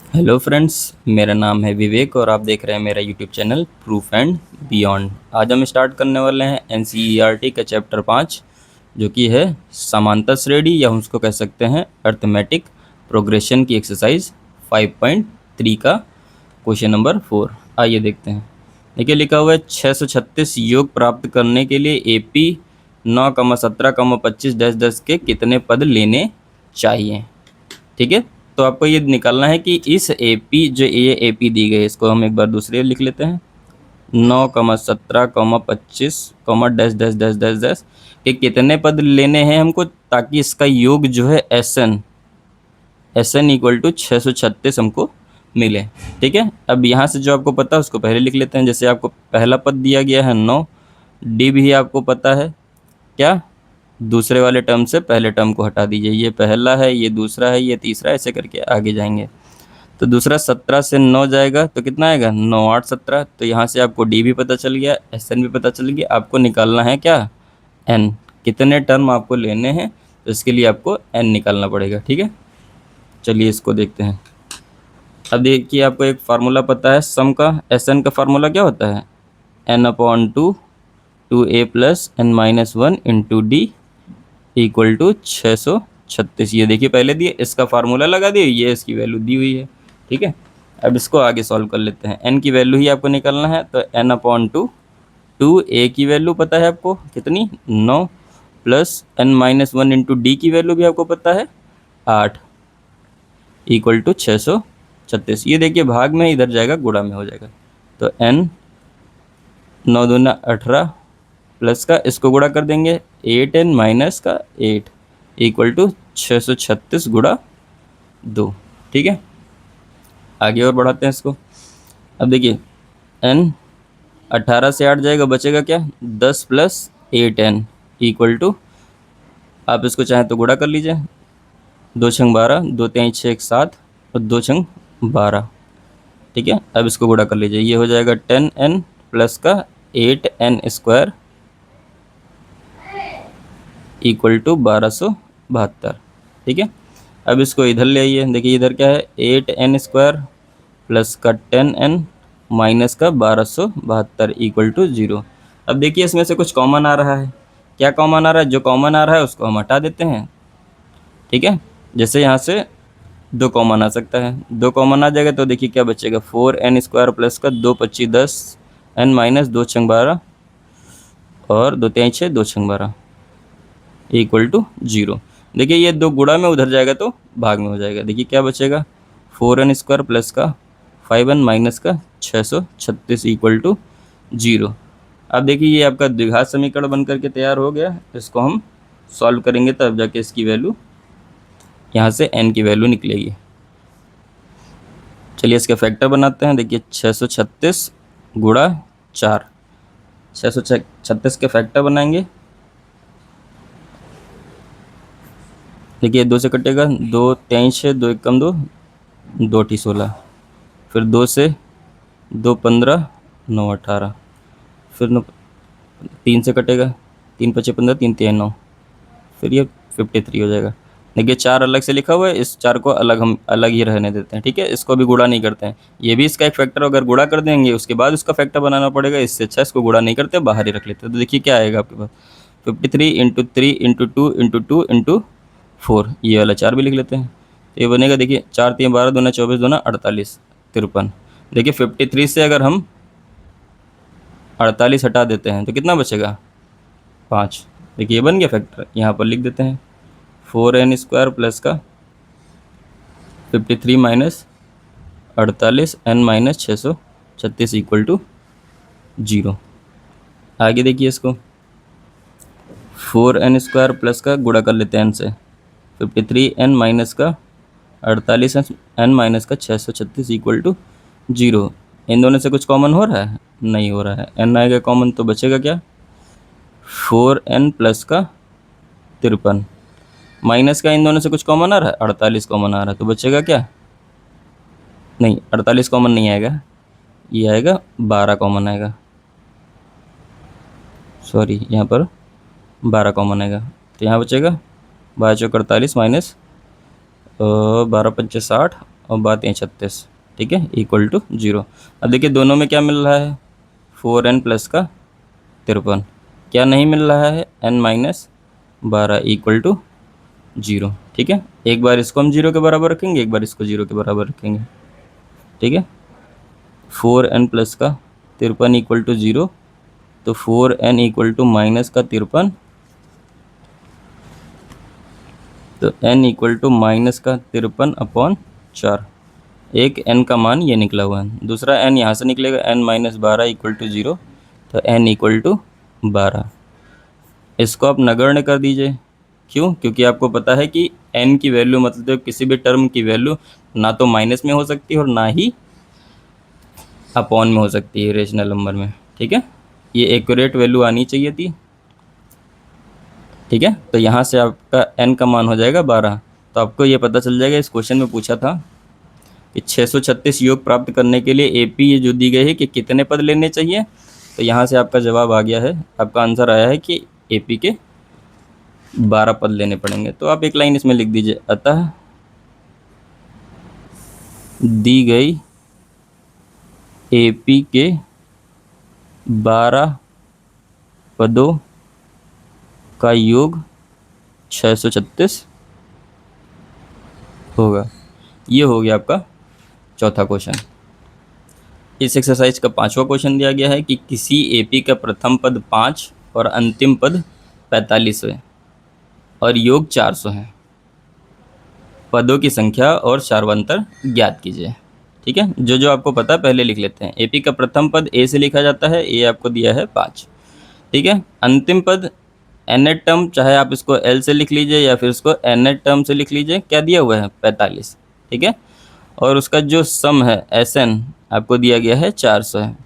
Hello friends, मेरा नाम है विवेक और आप देख रहे हैं मेरा YouTube channel proof and beyond. आज हम स्टार्ट करने वाले हैं एनसीईआरटी का चैप्टर 5, जो कि है समांतर श्रेणी या हम उसको कह सकते हैं अर्थमेटिक प्रोग्रेशन की एक्सरसाइज 5.3 का क्वेश्चन नंबर 4। आइए देखते हैं। देखिए लिखा हुआ है 636 योग प्राप्त करने के लिए एपी 9,17,25 के कितने पद लेने चाहिए। ठीक है, तो आपको ये निकालना है कि इस एपी जो ये एपी दी गई है, इसको हम एक बार दूसरे लिख लेते हैं। 9,17,25 के कितने पद लेने हैं हमको, ताकि इसका योग जो है एस एन इक्वल टू 636 हमको मिले। ठीक है, अब यहाँ से जो आपको पता है उसको पहले लिख लेते हैं। जैसे आपको पहला पद दिया गया है 9, डी भी आपको पता है क्या, दूसरे वाले टर्म से पहले टर्म को हटा दीजिए। ये पहला है, ये दूसरा है, ये तीसरा, ऐसे करके आगे जाएंगे। तो दूसरा 17 से 9 जाएगा तो कितना आएगा, 9 8 17। तो यहाँ से आपको डी भी पता चल गया, एस एन भी पता चल गया। आपको निकालना है क्या, एन। कितने टर्म आपको लेने हैं, तो इसके लिए आपको एन निकालना पड़ेगा। ठीक है, चलिए इसको देखते हैं। अब देखिए, आपको एक फार्मूला पता है सम का। एस एन का फार्मूला क्या होता है, N upon two, two A plus N minus one into D equal to 636। ये देखिए पहले दिए, इसका फार्मूला लगा दिए, ये इसकी वैल्यू दी हुई है। ठीक है, अब इसको आगे सॉल्व कर लेते हैं। एन की वैल्यू ही आपको निकालना है, तो N upon two, two A की वैल्यू पता है आपको कितनी, 9, plus N minus one into D की वैल्यू भी आपको पता है 8, इक्वल टू 636। ये देखिए भाग में इधर जाएगा, गुणा में हो जाएगा। तो एन 9 दूना 18 प्लस का इसको गुणा कर देंगे 8 एन माइनस का 8 इक्वल टू 636 गुणा 2। ठीक है, आगे और बढ़ाते हैं इसको। अब देखिए एन 18 से 8 जाएगा, बचेगा क्या, 10 प्लस 8 एन इक्वल टू, आप इसको चाहें तो गुणा कर लीजिए, 2 छंग 12, 2 3 6 7 और 2 छंग 12। ठीक है, अब इसको गुणा कर लीजिए, ये हो जाएगा 10 एन प्लस का 8 एन स्क्वायर इक्वल टू 1272। ठीक है, अब इसको इधर ले आइए। देखिए इधर क्या है, 8 एन स्क्वायर प्लस का 10 एन माइनस का 1272 इक्वल टू 0। अब देखिए इसमें से कुछ कॉमन आ रहा है। क्या कॉमन आ रहा है, जो कॉमन आ रहा है उसको हम हटा देते हैं। ठीक है, जैसे यहाँ से 2 कॉमन आ सकता है, 2 कॉमन आ जाएगा तो देखिए क्या बचेगा, 4 एन स्क्वायर प्लस का 2 25 10 एन माइनस 2 छंग 12 और 2 3 6 2 छंग 12 इक्वल टू 0। देखिए ये 2 गुणा में उधर जाएगा तो भाग में हो जाएगा। देखिए क्या बचेगा, 4 एन स्क्वायर प्लस का 5 एन माइनस का 636 इक्वल टू 0। अब देखिए ये आपका द्विघात समीकरण बन करके तैयार हो गया। इसको हम सॉल्व करेंगे तब जाके इसकी वैल्यू, यहाँ से एन की वैल्यू निकलेगी। चलिए इसके फैक्टर बनाते हैं। देखिए 636 गुणा 4, 636 के फैक्टर बनाएंगे। देखिए 2 से कटेगा, 2 3 6, 2 1 कम 2, 2 टी 16, फिर 2 से 2 15, 9 18, फिर 3 से कटेगा, 3 5 15, 3 3 9, फिर ये 53 हो जाएगा। देखिए 4 अलग से लिखा हुआ है, इस 4 को हम अलग ही रहने देते हैं। ठीक है, इसको भी गुणा नहीं करते हैं। ये भी इसका एक फैक्टर, अगर गुणा कर देंगे उसके बाद उसका फैक्टर बनाना पड़ेगा, इससे अच्छा इसको गुणा नहीं करते, बाहर ही रख लेते हैं। तो देखिए क्या आएगा आपके पास, 53 इंटू 3 इंटू 2 इंटू 2 इंटू 4, ये वाला 4 भी लिख लेते हैं। तो ये बनेगा, देखिए 4 3 12 दूना 24 दूना 48 53। देखिए 53 से अगर हम 48 हटा देते हैं तो कितना बचेगा, 5। देखिए ये बन गया फैक्टर, यहाँ पर लिख देते हैं 4 एन स्क्वायर प्लस का 53 minus 48 N minus 636 equal to 0। आगे देखिए इसको 4 एन स्क्वायर प्लस का गुणा कर लेते हैं एन से, 53 एन माइनस का 48 एन माइनस का 636 इक्वल टू 0। इन दोनों से कुछ कॉमन हो रहा है, नहीं हो रहा है। एन आएगा कॉमन तो बचेगा क्या, 4 एन प्लस का 53, माइनस का इन दोनों से कुछ कॉमन आ रहा है, 48 कॉमन आ रहा है, तो बचेगा क्या, नहीं 48 कॉमन नहीं आएगा, ये आएगा 12 कॉमन आएगा, सॉरी यहाँ पर 12 कॉमन आएगा। तो यहाँ बचेगा 12 चौक 48 माइनस 12 पंचे 60 और 32 ठीक है, इक्वल टू 0। अब देखिए दोनों में क्या मिल रहा है, 4n प्लस का 53, क्या नहीं मिल रहा है, n-12 इक्वल टू 0। ठीक है, एक बार इसको हम 0 के बराबर रखेंगे, एक बार इसको 0 के बराबर रखेंगे। ठीक है, 4n प्लस का 53 इक्वल टू 0, तो 4n इक्वल टू माइनस का 53, तो n इक्वल टू माइनस का 53 अपॉन 4। एक n का मान ये निकला हुआ है, दूसरा n यहाँ से निकलेगा, n-12 इक्वल टू 0, तो n इक्वल टू 12। इसको आप नगण्य कर दीजिए। क्यों? क्योंकि आपको पता है कि n की वैल्यू मतलब किसी भी टर्म की वैल्यू ना तो माइनस में हो सकती है और ना ही अपॉन में हो सकती है रेशनल नंबर में। ठीक है, ये एक्यूरेट वैल्यू आनी चाहिए थी। ठीक है, तो यहाँ से आपका n का मान हो जाएगा 12। तो आपको ये पता चल जाएगा, इस क्वेश्चन में पूछा था कि 636 योग प्राप्त करने के लिए AP ये जो दी गई है कि कितने पद लेने चाहिए, तो यहाँ से आपका जवाब आ गया है, आपका आंसर आया है कि AP के 12 पद लेने पड़ेंगे। तो आप एक लाइन इसमें लिख दीजिए, अतः दी गई AP के 12 पदों का योग 636 होगा। ये हो गया आपका चौथा क्वेश्चन। इस एक्सरसाइज का 5वां क्वेश्चन दिया गया है कि किसी AP का प्रथम पद 5 और अंतिम पद 45 है और योग 400 है। पदों की संख्या और सार्वंतर ज्ञात कीजिए। ठीक है, जो जो आपको पता है पहले लिख लेते हैं। AP का प्रथम पद A से लिखा जाता है, A आपको दिया है 5। ठीक है, अंतिम पद nth टर्म, चाहे आप इसको L से लिख लीजिए या फिर इसको nth टर्म से लिख लीजिए, क्या दिया हुआ है 45। ठीक है, और उसका जो सम है Sn आपको दिया गया है 400 है।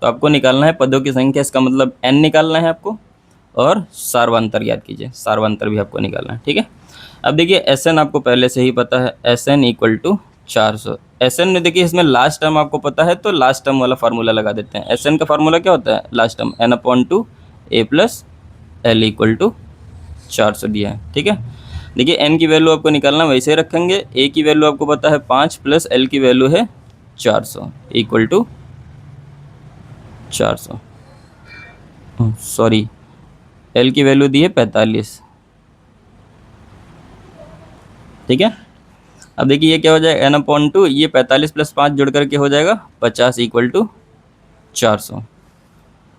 तो आपको निकालना है पदों की संख्या, इसका मतलब n निकालना है आपको, और सार्वंतर याद कीजिए, सार्वंतर भी आपको निकालना है। ठीक है, अब देखिए Sn आपको पहले से ही पता है, Sn इक्वल टू 400। Sn में देखिए इसमें लास्ट टर्म आपको पता है, तो लास्ट टर्म वाला फार्मूला लगा देते हैं। Sn का फार्मूला क्या होता है, last term n/2 a plus l equal to 400 दिया है। ठीक है, देखिए n की वैल्यू आपको निकालना वैसे ही रखेंगे, a की वैल्यू आपको पता है 5 प्लस l की वैल्यू है 400 इक्वल टू 400, सॉरी l की वैल्यू दी है 45। ठीक है, अब देखिए ये क्या हो जाएगा, n/2, ये 45 प्लस 5 जुड़ करके हो जाएगा 50 इक्वल टू 400।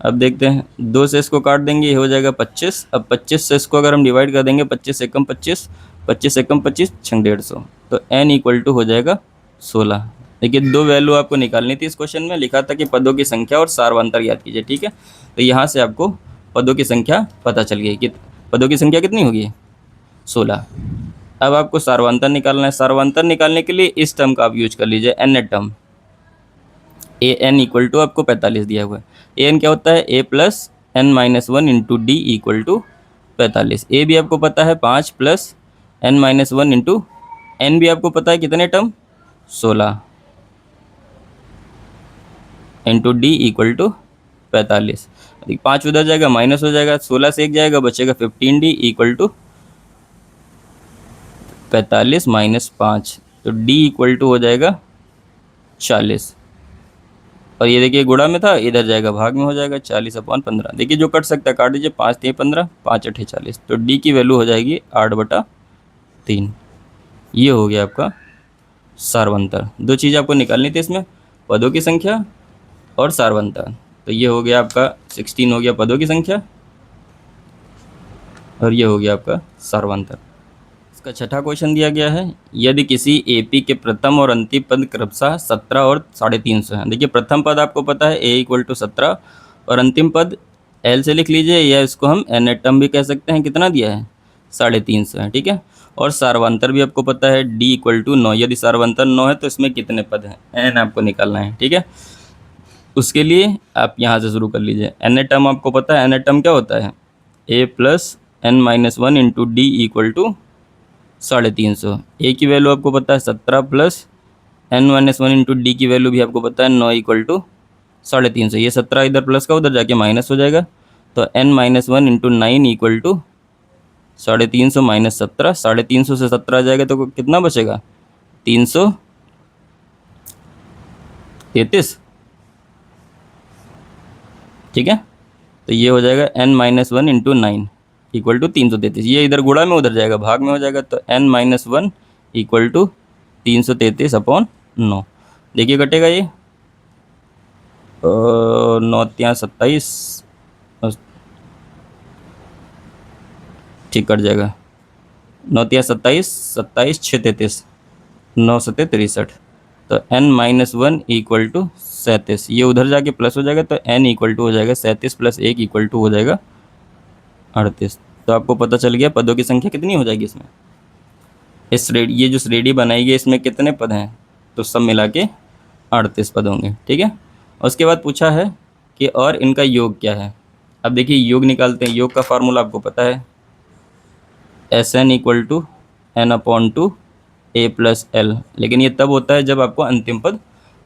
अब देखते हैं, 2 से इसको काट देंगे, ये हो जाएगा 25। अब 25 से इसको अगर हम डिवाइड कर देंगे, 25 एकम 25, 25 एकम 25 छंग 150, तो n इक्वल टू हो जाएगा 16। देखिए दो वैल्यू आपको निकालनी थी। इस क्वेश्चन में लिखा था कि पदों की संख्या और सार्वंतर याद कीजिए। ठीक है, तो यहाँ से आपको पदों की संख्या पता चल गई कि पदों की संख्या कितनी होगी, 16। अब आपको सार्वंतर निकालना है। सार्वंतर निकालने के लिए इस टर्म का आप यूज कर लीजिए, nth term. an equal to आपको 45 दिया हुआ है। an क्या होता है, a plus n-1 into D equal to 45। a भी आपको पता है 5 प्लस n-1 इंटू n भी आपको पता है कितने term, 16 into D equal to 45। 5 उधर जाएगा माइनस हो जाएगा, 16 से 1 जाएगा, बचेगा 15d इक्वल टू 45 माइनस 5, तो d इक्वल टू हो जाएगा 40। और ये देखिए गुणा में था, इधर जाएगा भाग में हो जाएगा, 40/15। देखिए जो कट सकता है काट दीजिए, 5 3 15, 5 8 40, तो d की वैल्यू हो जाएगी 8/3। ये हो गया आपका सार्वंतर। दो चीज़ आपको निकालनी थी इसमें, पदों की संख्या और सार्वंतर। तो ये हो गया आपका 16 हो गया पदों की संख्या, और ये हो गया आपका सार्वंतर। इसका छठा क्वेश्चन दिया गया है, यदि किसी AP के प्रथम और अंतिम पद क्रमशः 17 और 350 हैं। देखिए प्रथम पद आपको पता है a इक्वल टू 17, और अंतिम पद l से लिख लीजिए, या इसको हम nth टर्म भी कह सकते हैं। कितना दिया है, 350 है। ठीक है, और सार्वंतर भी आपको पता है d इक्वल टू 9। यदि सार्वंतर 9 है तो इसमें कितने पद हैं, n आपको निकालना है। ठीक है, उसके लिए आप यहाँ से शुरू कर लीजिए। nth टर्म आपको पता है, nth टर्म क्या होता है, a plus n-1 into D equal to 350। a की वैल्यू आपको पता है 17 प्लस n-1 इंटू डी की वैल्यू भी आपको पता है 9 इक्वल टू 350। ये 17 इधर प्लस का उधर जाके माइनस हो जाएगा, तो n-1 into 9 equal to 350 minus 17। 350 से 17 आ जाएगा तो कितना बचेगा, 350। 33, ठीक है। तो ये हो जाएगा n-1 इंटू 9 इक्वल टू 333। ये इधर गुणा में उधर जाएगा, भाग में हो जाएगा, तो n-1 इक्वल टू 333 अपॉन 9। देखिए कटेगा ये, 9 ત્યાં 27, ठीक कट जाएगा। 9 ત્યાં 27, 27 6 33, 9 7 63। तो n-1 इक्वल टू 37, ये उधर जाके प्लस हो जाएगा, तो n इक्वल टू हो जाएगा 37 प्लस 1 इक्वल टू हो जाएगा 38। तो आपको पता चल गया पदों की संख्या कितनी हो जाएगी इसमें। इस श्रेणी, ये जो श्रेणी बनाई गई इसमें कितने पद हैं, तो सब मिला के 38 पद होंगे, ठीक है। उसके बाद पूछा है कि और इनका योग क्या है। अब देखिए योग निकालते हैं। योग का फार्मूला आपको पता है, SN equal to n/2 a plus L. लेकिन ये तब होता है जब आपको अंतिम पद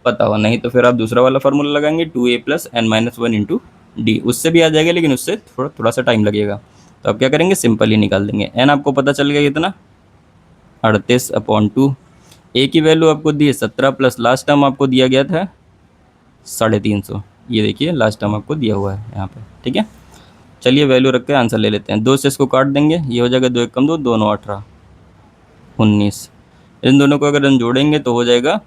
पता हो, नहीं तो फिर आप दूसरा वाला फार्मूला लगाएंगे 2a plus n-1 into D, उससे भी आ जाएगा, लेकिन उससे थोड़ा सा टाइम लगेगा। तो आप क्या करेंगे, सिंपल ही निकाल देंगे। n आपको पता चल गया कितना, 38/2। a की वैल्यू आपको दी है 17 प्लस लास्ट टर्म आपको दिया गया था 350। ये देखिए लास्ट टर्म आपको दिया हुआ है यहाँ पे, ठीक है। चलिए वैल्यू रख के आंसर ले लेते हैं। 2 से इसको काट देंगे, ये हो जाएगा 2 1 कम 2, 2 9 18 19। इन दोनों को अगर हम जोड़ेंगे तो हो जाएगा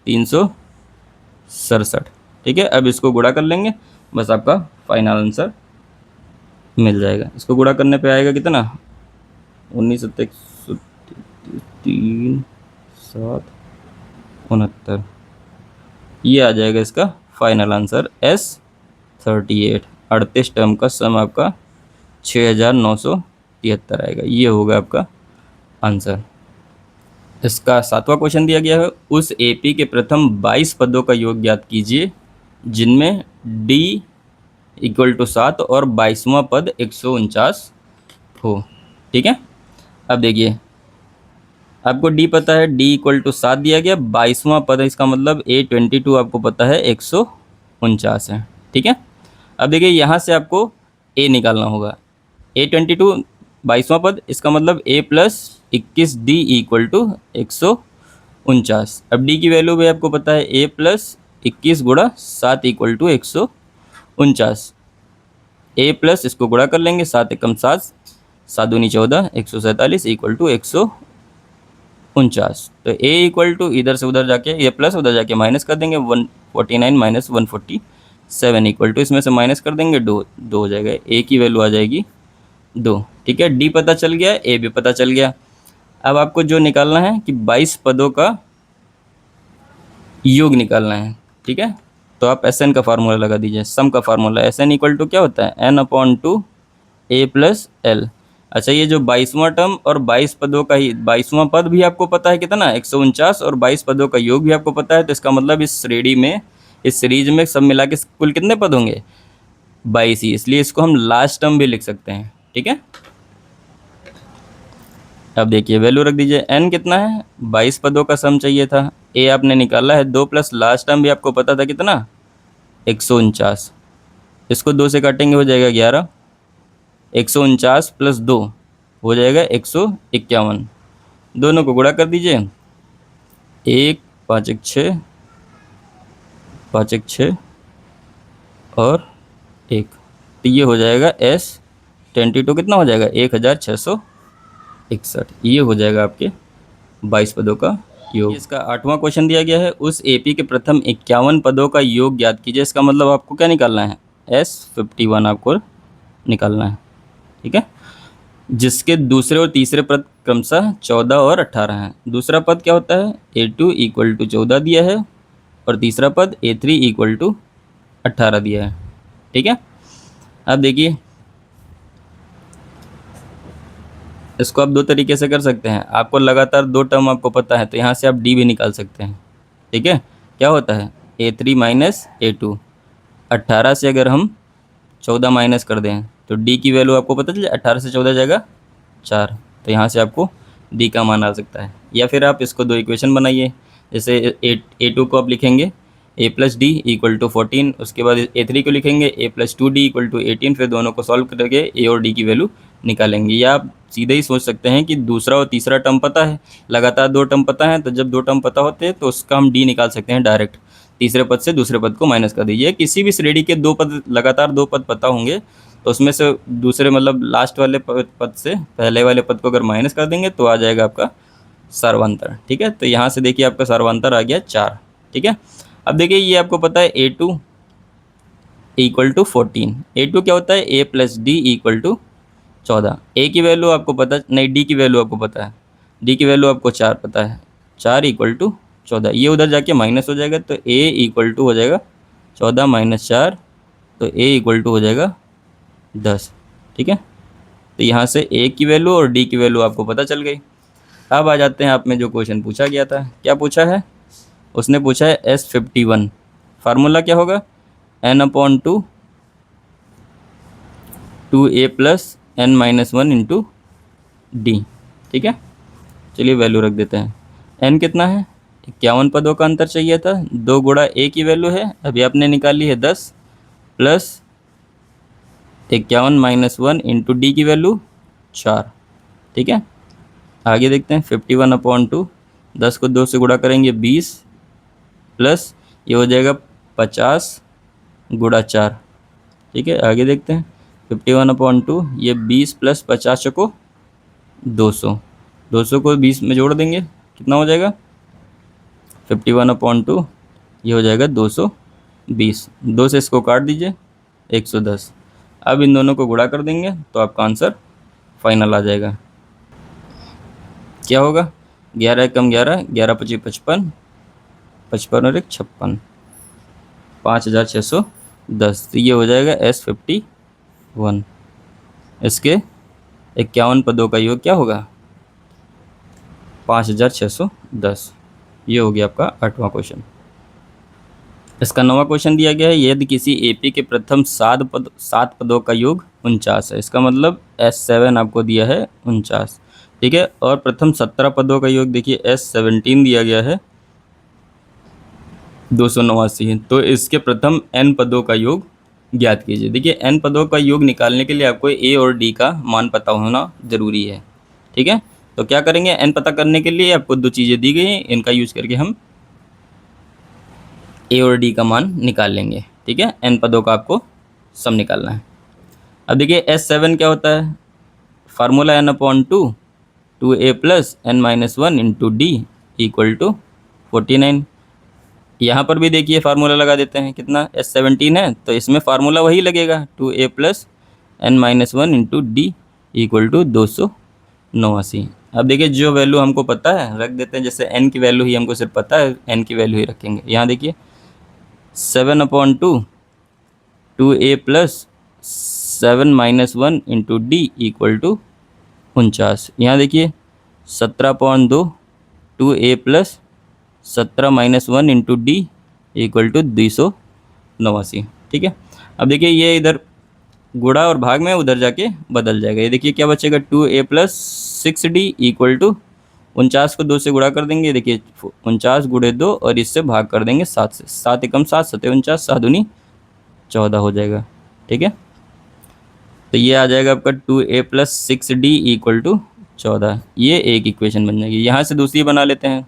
367, ठीक है। अब इसको गुणा कर लेंगे, बस आपका फाइनल आंसर मिल जाएगा। इसको गुणा करने पे आएगा कितना, 19 3 7 69, ये आ जाएगा इसका फाइनल आंसर S38। 38 टर्म का सम आपका 6973 आएगा। ये होगा आपका आंसर। इसका 7वां क्वेश्चन दिया गया है, उस AP के प्रथम 22 पदों का योग ज्ञात कीजिए जिनमें D इक्वल टू 7 और 22वां पद 149 हो, ठीक है। अब देखिए आपको D पता है, D इक्वल टू 7 दिया गया, 22वां पद है, इसका मतलब A22 आपको पता है 149 है, ठीक है। अब देखिए यहाँ से आपको A निकालना होगा। A22 22वां पद, इसका मतलब A plus 21D equal to 149। अब D की वैल्यू भी आपको पता है, A प्लस 21 गुणा 7 इक्वल टू 149। A प्लस इसको गुणा कर लेंगे, 7 एकम 7, 7 दूनी 14, 147 इक्वल टू 149। तो A इक्वल टू इधर से उधर जाके, ये प्लस उधर जाके माइनस कर देंगे, 149 माइनस 147 इक्वल टू, इसमें से माइनस कर देंगे 2 हो जाएगा। A की वैल्यू आ जाएगी 2, ठीक है। D पता चल गया, A भी पता चल गया। अब आपको जो निकालना है कि 22 पदों का योग निकालना है, ठीक है। तो आप SN का फार्मूला लगा दीजिए। सम का फार्मूला SN इक्वल टू क्या होता है, n/2 a प्लस एल। अच्छा, ये जो 22वां टर्म और 22 पदों का ही 22वां पद भी आपको पता है कितना, 149, और 22 पदों का योग भी आपको पता है। तो इसका मतलब इस श्रेणी में, इस सीरीज में सब मिला के कुल कितने पद होंगे, 22 ही। इसलिए इसको हम लास्ट टर्म भी लिख सकते हैं, ठीक है। अब देखिए वैल्यू रख दीजिए, n कितना है, 22 पदों का सम चाहिए था, a आपने निकाला है 2 प्लस लास्ट टर्म भी आपको पता था कितना, 149। इसको 2 से काटेंगे हो जाएगा 11, 149 प्लस 2 हो जाएगा 151। दोनों को गुणा कर दीजिए, 1 5 1 6, 5 1 6 और 1, तो ये हो जाएगा S22 कितना हो जाएगा, 1661। ये हो जाएगा आपके 22 पदों का योग। इसका 8वां क्वेश्चन दिया गया है, उस AP के प्रथम 51 पदों का योग ज्ञात कीजिए। इसका मतलब आपको क्या निकालना है, S51 आपको निकालना है, ठीक है। जिसके दूसरे और तीसरे पद क्रमशः 14 और 18 हैं। दूसरा पद क्या होता है, A2 इक्वल टू 14 दिया है, और तीसरा पद A3 इक्वल टू 18 दिया है, ठीक है। अब देखिए इसको आप 2 तरीके से कर सकते हैं। आपको लगातार 2 टर्म आपको पता है, तो यहाँ से आप D भी निकाल सकते हैं, ठीक है। क्या होता है, A3 माइनस A2, 18 से अगर हम 14 माइनस कर दें तो D की वैल्यू आपको पता चले, 18 से 14 जाएगा 4, तो यहाँ से आपको D का मान आ सकता है। या फिर आप इसको 2 इक्वेशन बनाइए, जैसे A2 को आप लिखेंगे A plus D equal to 14, उसके बाद A3 को लिखेंगे A plus 2D equal to 18, फिर दोनों को सॉल्व करके A और D की वैल्यू निकालेंगे। या आप सीधे ही सोच सकते हैं कि दूसरा और तीसरा टर्म पता है, लगातार 2 टर्म पता है, तो जब 2 टर्म पता होते हैं तो उसका हम D निकाल सकते हैं डायरेक्ट। तीसरे पद से दूसरे पद को माइनस कर दीजिए। किसी भी श्रेणी के दो पद, लगातार दो पद पता होंगे तो उसमें से दूसरे मतलब लास्ट वाले पद से पहले वाले पद को अगर माइनस कर देंगे तो आ जाएगा आपका सर्वांतर। ठीक है, तो यहाँ से देखिए आपका सर्वांतर आ गया 4। ठीक है, अब देखिए ये आपको पता है A2 इक्वल टू 14। A2 क्या होता है, A plus D equal to 14। A की वैल्यू आपको पता नहीं, D की वैल्यू आपको पता है, D की वैल्यू आपको 4 पता है, 4 इक्वल टू 14। ये उधर जाके माइनस हो जाएगा तो A इक्वल टू हो जाएगा 14 माइनस 4, तो A इक्वल टू हो जाएगा 10। ठीक है, तो यहाँ से A की वैल्यू और D की वैल्यू आपको पता चल गई। अब आ जाते हैं आप में जो क्वेश्चन पूछा गया था, क्या पूछा है, उसने पूछा है S51 फार्मूला क्या होगा, n/2 2a plus n minus 1 into D. ठीक है, चलिए वैल्यू रख देते हैं। n कितना है, 51 पदों का अंतर चाहिए था, 2 गुणा a की वैल्यू है अभी आपने निकाली है 10 प्लस 51 माइनस 1 इंटू डी की वैल्यू 4। ठीक है, आगे देखते हैं 51/2, 10 को 2 से गुणा करेंगे 20 प्लस ये हो जाएगा 50 गुणा 4। ठीक है, आगे देखते हैं 51/2, ये 20 प्लस 50 को 200, 200 को 20 में जोड़ देंगे कितना हो जाएगा 51/2, ये हो जाएगा 220, 2 से इसको काट दीजिए 110। अब इन दोनों को गुणा कर देंगे तो आपका आंसर फाइनल आ जाएगा। क्या होगा, 11 कम 11, 11 पच्चीस 55, 55 और 1 56, 5610। तो ये हो जाएगा S51। इसके 51 पदों का योग क्या होगा 5610। ये हो गया आपका 8वां क्वेश्चन। इसका 9वां क्वेश्चन दिया गया है, यदि किसी एपी के प्रथम 7 पदों का योग 49 है, इसका मतलब S7 आपको दिया है 49। ठीक है, और प्रथम 17 पदों का योग देखिए S17 दिया गया है 289, तो इसके प्रथम n पदों का योग ज्ञात कीजिए। देखिए n पदों का योग निकालने के लिए आपको a और d का मान पता होना जरूरी है। ठीक है, तो क्या करेंगे, n पता करने के लिए आपको 2 चीज़ें दी गई हैं, इनका यूज करके हम a और d का मान निकाल लेंगे। ठीक है, n पदों का आपको सम निकालना है। अब देखिए S7 क्या होता है, formula n/2 2a plus n minus 1 into D equal to 49। यहाँ पर भी देखिए फार्मूला लगा देते हैं, कितना S17 है तो इसमें फार्मूला वही लगेगा 2a plus n minus 1 into D equal to 289। अब देखिए जो वैल्यू हमको पता है रख देते हैं, जैसे n की वैल्यू ही हमको सिर्फ पता है, n की वैल्यू ही रखेंगे। यहाँ देखिए 7/2 2a plus 7 minus 1 into D equal to 49। यहाँ देखिए 17/2 2a plus 17 minus 1 into D equal to 289। ठीक है, अब देखिए ये इधर गुणा और भाग में उधर जाके बदल जाएगा। ये देखिए क्या बचेगा 2a plus 6d equal to 49 को 2 से गुणा कर देंगे, देखिए 49 गुणे 2 और इससे भाग कर देंगे 7 से, 7 एकम 7 7 49, 7 दूनी 14 हो जाएगा। ठीक है, तो ये आ जाएगा आपका 2a plus 6d equal to 14। ये एक इक्वेशन बन जाएगी। यहाँ से दूसरी बना लेते हैं,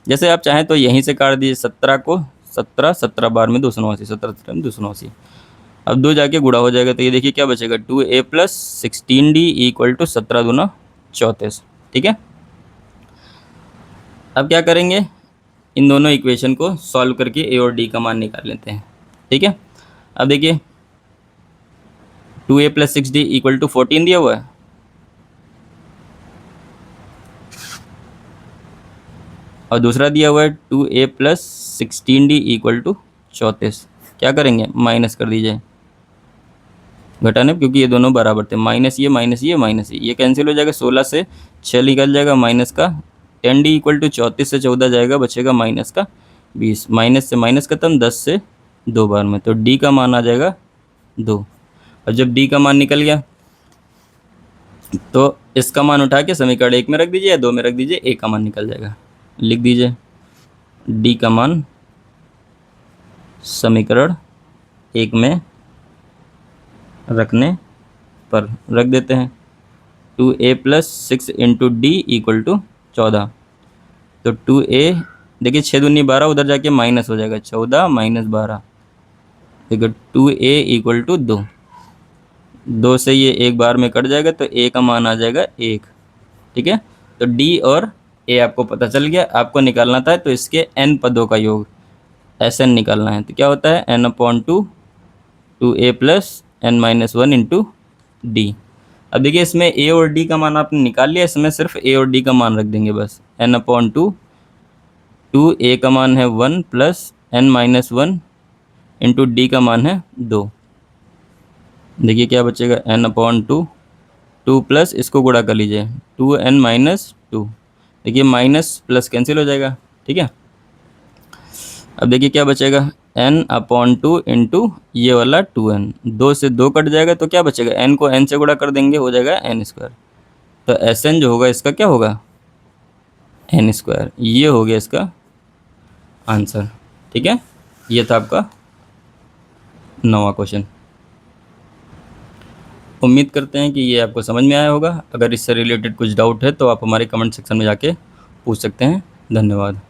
जैसे आप चाहें तो यहीं से काट दीजिए 17 को 17, 17 बार में 289, 17 17 में 289। अब 2 जाके गुणा हो जाएगा, तो ये देखिए क्या बचेगा 2a plus 16d equal to 17 दूना 34। ठीक है, अब क्या करेंगे, इन दोनों इक्वेशन को सॉल्व करके a और d का मान निकाल लेते हैं। ठीक है, अब देखिए 2a plus 6d equal to 14 दिया हुआ है, और दूसरा दिया हुआ है 2a plus 16d equal to 34। क्या करेंगे, माइनस कर दीजिए, घटाने, क्योंकि ये दोनों बराबर थे, माइनस ये माइनस ये माइनस ये कैंसिल हो जाएगा, 16 से 6 निकल जाएगा माइनस का 10d इक्वल टू 34 से 14 जाएगा, बचेगा माइनस का 20, माइनस से माइनस खत्म, 10 से 2 बार में, तो d का मान आ जाएगा 2। और जब d का मान निकल गया तो इसका मान उठा के समीकरण 1 में रख दीजिए या 2 में रख दीजिए, a का मान निकल जाएगा। लिख दीजिए d का मान समीकरण 1 में रखने पर रख देते हैं 2a plus 6 into D equal to 14, तो 2a देखिए 6 दूनी 12, उधर जाके माइनस हो जाएगा, 14 माइनस 12, देखो 2a इक्वल टू 2। 2 से ये एक बार में कट जाएगा तो a का मान आ जाएगा 1। ठीक है, तो d और a आपको पता चल गया। आपको निकालना था तो इसके n पदों का योग Sn निकालना है। तो क्या होता है n/2 2a plus n minus 1 into D. अब देखिए इसमें a और d का मान आपने निकाल लिया, इसमें सिर्फ a और d का मान रख देंगे बस। n/2 2a का मान है 1 plus n minus 1 into D का मान है 2। देखिए क्या बचेगा n/2 2 प्लस इसको गुणा कर लीजिए 2n माइनस 2। देखिए माइनस प्लस कैंसिल हो जाएगा। ठीक है, अब देखिए क्या बचेगा n/2 इंटू ये वाला 2n, 2 से 2 कट जाएगा तो क्या बचेगा, n को n से गुणा कर देंगे हो जाएगा n²। तो Sn जो होगा इसका क्या होगा n²। ये हो गया इसका आंसर। ठीक है, ये था आपका 9वां क्वेश्चन। उम्मीद करते हैं कि ये आपको समझ में आया होगा। अगर इससे रिलेटेड कुछ डाउट है तो आप हमारे कमेंट सेक्शन में जाके पूछ सकते हैं। धन्यवाद।